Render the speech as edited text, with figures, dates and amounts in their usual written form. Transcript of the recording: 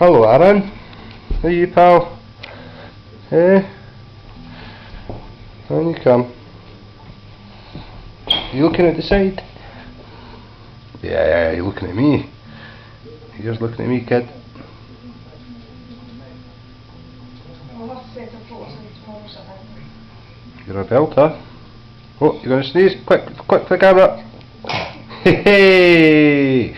Hello, Aaron. How are you, pal? Hey? On you come. You looking at the side? Yeah, you're looking at me. You're just looking at me, kid. You're a belter. Oh, you're gonna sneeze? Quick for the camera. Hey!